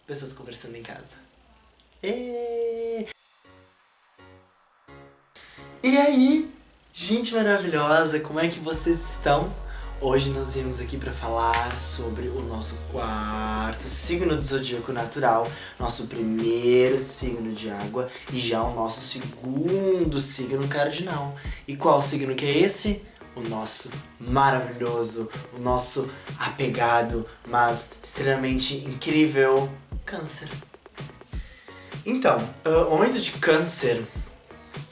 pessoas conversando em casa. E aí, gente maravilhosa, como é que vocês estão? Hoje nós viemos aqui para falar sobre o nosso quarto signo do zodíaco natural, nosso primeiro signo de água e já o nosso segundo signo cardinal. E qual signo que é esse? O nosso maravilhoso, o nosso apegado, mas extremamente incrível Câncer. Então, o momento de Câncer,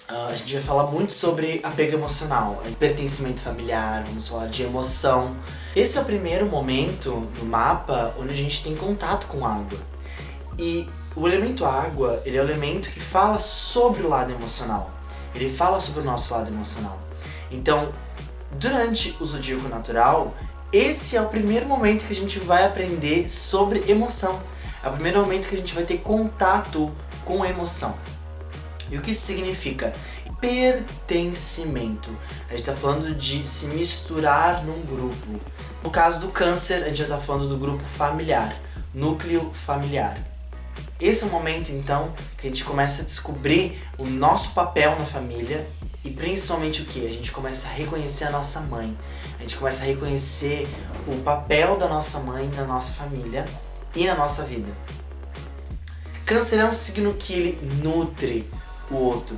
a gente vai falar muito sobre apego emocional, pertencimento familiar, vamos falar de emoção. Esse é o primeiro momento no mapa onde a gente tem contato com água. E o elemento água, ele é o elemento que fala sobre o lado emocional. Ele fala sobre o nosso lado emocional. Então, durante o zodíaco natural, esse é o primeiro momento que a gente vai aprender sobre emoção. É o primeiro momento que a gente vai ter contato com a emoção. E o que isso significa? Pertencimento. A gente está falando de se misturar num grupo. No caso do Câncer, a gente já está falando do grupo familiar, núcleo familiar. Esse é o momento, então, que a gente começa a descobrir o nosso papel na família e principalmente o que? A gente começa a reconhecer a nossa mãe. A gente começa a reconhecer o papel da nossa mãe na nossa família e na nossa vida. Câncer é um signo que ele nutre o outro.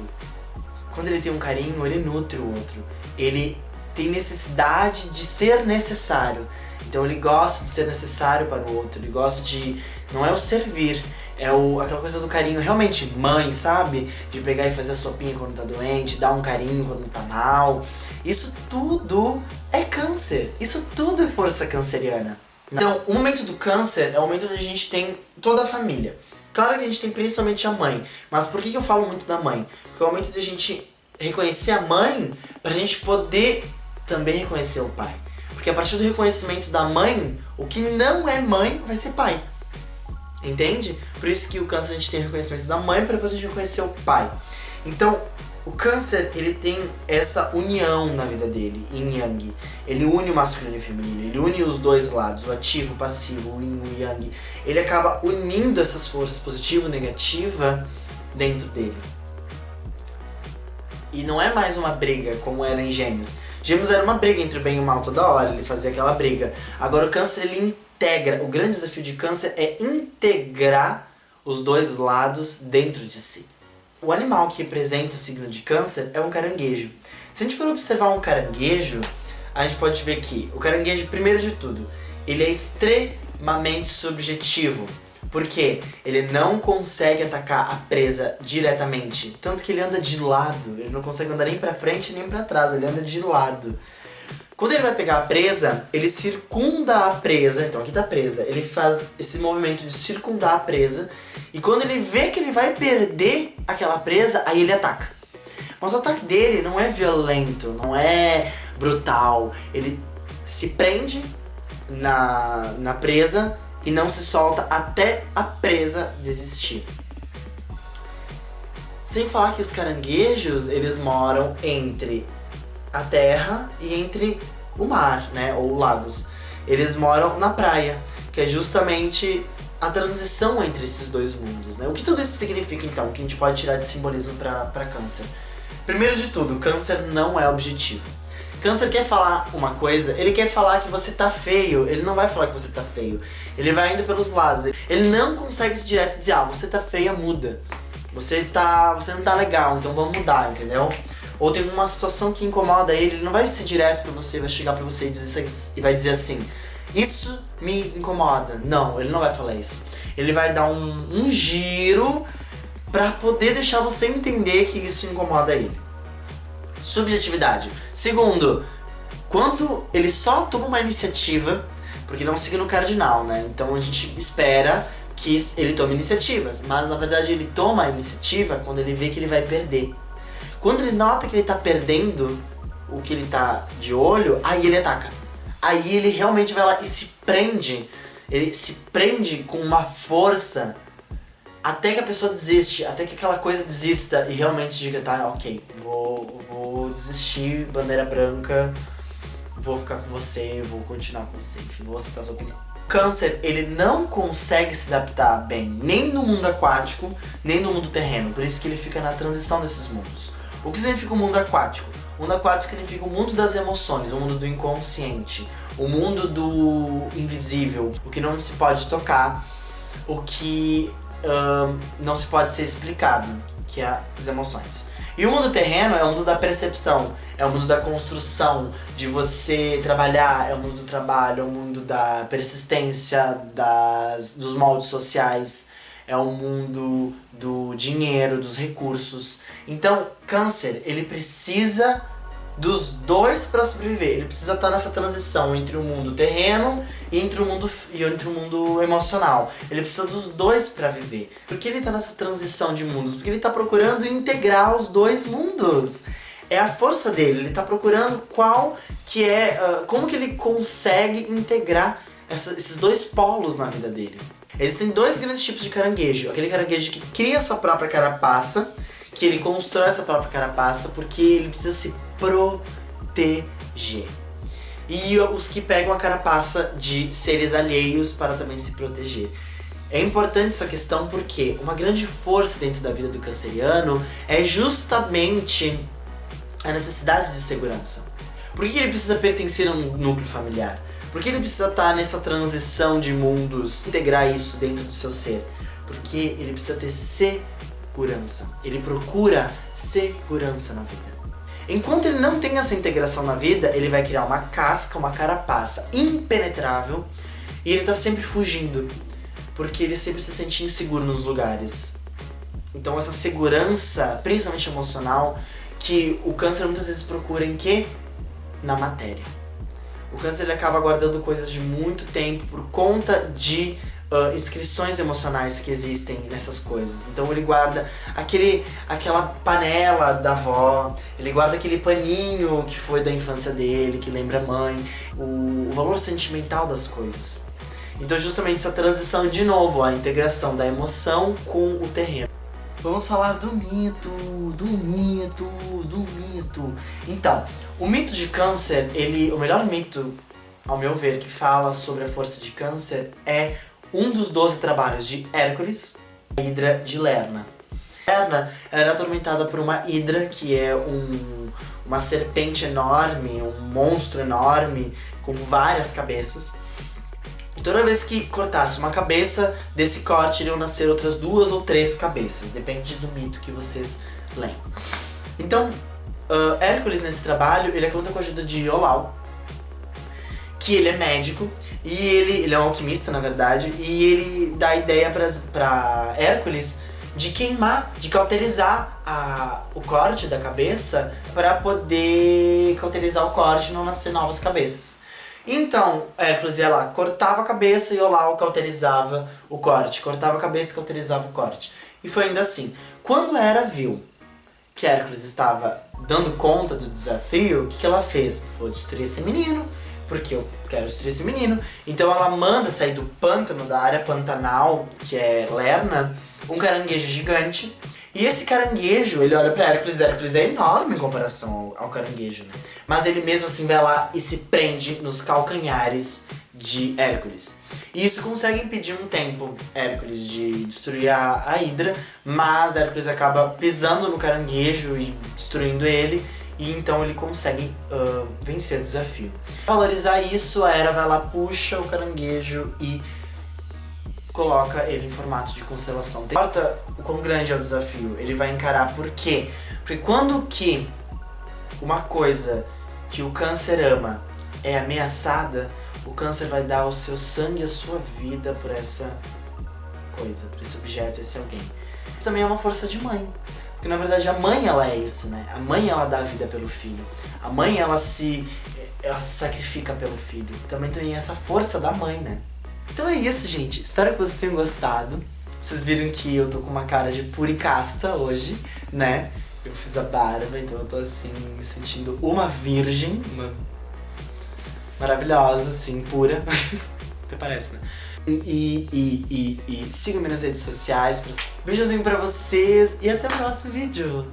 Quando ele tem um carinho, ele nutre o outro. Ele tem necessidade de ser necessário. Então ele gosta de ser necessário para o outro. Ele gosta de... Não é o servir, é aquela coisa do carinho. Realmente, mãe, sabe? De pegar e fazer a sopinha quando tá doente, dar um carinho quando tá mal. Isso tudo é Câncer. Isso tudo é força canceriana. Então, o momento do Câncer é o momento onde a gente tem toda a família. Claro que a gente tem principalmente a mãe, mas por que eu falo muito da mãe? Porque é o momento de a gente reconhecer a mãe pra gente poder também reconhecer o pai. Porque a partir do reconhecimento da mãe, o que não é mãe vai ser pai. Entende? Por isso que o Câncer a gente tem o reconhecimento da mãe pra depois a gente reconhecer o pai. Então, o Câncer, ele tem essa união na vida dele, yin yang. Ele une o masculino e o feminino, ele une os dois lados, o ativo, o passivo, o yin e o yang. Ele acaba unindo essas forças positiva e negativa dentro dele. E não é mais uma briga como era em Gêmeos. Gêmeos era uma briga entre o bem e o mal toda hora, ele fazia aquela briga. Agora o Câncer, ele integra, o grande desafio de Câncer é integrar os dois lados dentro de si. O animal que representa o signo de Câncer é um caranguejo. Se a gente for observar um caranguejo, a gente pode ver que o caranguejo, primeiro de tudo, ele é extremamente subjetivo. Porque ele não consegue atacar a presa diretamente. Tanto que ele anda de lado. Ele não consegue andar nem pra frente nem pra trás. Ele anda de lado. Quando ele vai pegar a presa, ele circunda a presa. Então aqui tá a presa. Ele faz esse movimento de circundar a presa. E quando ele vê que ele vai perder aquela presa, aí ele ataca. Mas o ataque dele não é violento, não é brutal. Ele se prende na presa e não se solta até a presa desistir. Sem falar que os caranguejos, eles moram entre a terra e entre o mar, né, ou lagos. Eles moram na praia, que é justamente a transição entre esses dois mundos, né? O que tudo isso significa, então? O que a gente pode tirar de simbolismo para Câncer? Primeiro de tudo, Câncer não é objetivo. Câncer quer falar uma coisa, ele quer falar que você tá feio, ele não vai falar que você tá feio. Ele vai indo pelos lados. Ele não consegue se direto dizer, você tá feia, muda. Você não tá legal, então vamos mudar, entendeu? Ou tem uma situação que incomoda ele não vai ser direto pra você, vai chegar pra você e vai dizer assim, isso me incomoda. Não, ele não vai falar isso. Ele vai dar um giro pra poder deixar você entender que isso incomoda ele. Subjetividade. Segundo, quando ele só toma uma iniciativa, porque ele é um signo cardinal, né? Então a gente espera que ele tome iniciativas, mas na verdade ele toma a iniciativa quando ele vê que ele vai perder. Quando ele nota que ele tá perdendo o que ele tá de olho, aí ele ataca. Aí ele realmente vai lá e se prende. Ele se prende com uma força até que a pessoa desiste, até que aquela coisa desista e realmente diga, tá, ok, vou desistir, bandeira branca, vou ficar com você, vou continuar com você, enfim, vou aceitar a sua opinião. Câncer, ele não consegue se adaptar bem nem no mundo aquático, nem no mundo terreno. Por isso que ele fica na transição desses mundos. O que significa o mundo aquático? O mundo aquático significa o mundo das emoções, o mundo do inconsciente, o mundo do invisível, o que não se pode tocar, o que não se pode ser explicado, que é as emoções. E o mundo terreno é o mundo da percepção, é o mundo da construção, de você trabalhar, é o mundo do trabalho, é o mundo da persistência, dos moldes sociais, é o mundo do dinheiro, dos recursos. Então, Câncer, ele precisa dos dois para sobreviver. Ele precisa estar nessa transição entre o mundo terreno e entre o mundo emocional. Ele precisa dos dois para viver. Por que ele tá nessa transição de mundos? Porque ele tá procurando integrar os dois mundos. É a força dele. Ele tá procurando como que ele consegue integrar esses dois polos na vida dele. Existem dois grandes tipos de caranguejo. Aquele caranguejo que cria sua própria carapaça, que ele constrói sua própria carapaça porque ele precisa se proteger. E os que pegam a carapaça de seres alheios para também se proteger. É importante essa questão porque uma grande força dentro da vida do canceriano é justamente a necessidade de segurança. Por que ele precisa pertencer a um núcleo familiar? Por que ele precisa estar nessa transição de mundos, integrar isso dentro do seu ser? Porque ele precisa ter segurança. Ele procura segurança na vida. Enquanto ele não tem essa integração na vida, ele vai criar uma casca, uma carapaça impenetrável e ele tá sempre fugindo, porque ele sempre se sente inseguro nos lugares. Então essa segurança, principalmente emocional, que o câncer muitas vezes procura em quê? Na matéria. O câncer ele acaba guardando coisas de muito tempo por conta de inscrições emocionais que existem nessas coisas. Então ele guarda aquela panela da avó, ele guarda aquele paninho que foi da infância dele, que lembra a mãe, o valor sentimental das coisas. Então justamente essa transição, de novo, a integração da emoção com o terreno. Vamos falar do mito. Então, o mito de Câncer, o melhor mito, ao meu ver, que fala sobre a força de Câncer é um dos 12 trabalhos de Hércules, a Hidra de Lerna. Lerna era atormentada por uma hidra, que é uma serpente enorme, um monstro enorme, com várias cabeças. E toda vez que cortasse uma cabeça, desse corte iriam nascer outras 2 ou 3 cabeças, depende do mito que vocês leem. Então, Hércules nesse trabalho, ele conta com a ajuda de Iolau, que ele é médico, e ele é um alquimista, na verdade, e ele dá a ideia pra Hércules de queimar, de cauterizar o corte da cabeça para poder cauterizar o corte e não nascer novas cabeças. Então, Hércules ia lá, cortava a cabeça e Iolau cauterizava o corte, cortava a cabeça e cauterizava o corte. E foi ainda assim. Quando Hera viu que Hércules estava dando conta do desafio, o que ela fez? Vou destruir esse menino, porque eu quero destruir esse menino. Então ela manda sair do pântano, da área pantanal, que é Lerna, um caranguejo gigante. E esse caranguejo, ele olha pra Hércules é enorme em comparação ao caranguejo, né? Mas ele mesmo assim vai lá e se prende nos calcanhares de Hércules. E isso consegue impedir um tempo Hércules de destruir a Hidra, mas Hércules acaba pisando no caranguejo e destruindo ele, e então ele consegue vencer o desafio. Pra valorizar isso, a Hera vai lá, puxa o caranguejo e coloca ele em formato de constelação. Não importa o quão grande é o desafio, ele vai encarar. Por quê? Porque quando que uma coisa que o câncer ama é ameaçada, o câncer vai dar o seu sangue e a sua vida por essa coisa, por esse objeto, esse alguém. Isso também é uma força de mãe. Porque na verdade a mãe, ela é isso, né? A mãe, ela dá a vida pelo filho. A mãe, ela se sacrifica pelo filho. Também tem essa força da mãe, né? Então é isso, gente. Espero que vocês tenham gostado. Vocês viram que eu tô com uma cara de puricasta hoje, né? Eu fiz a barba, então eu tô assim, me sentindo uma virgem, uma maravilhosa, assim, pura. Até parece, né? E sigam-me nas redes sociais. Beijozinho pra vocês e até o próximo vídeo.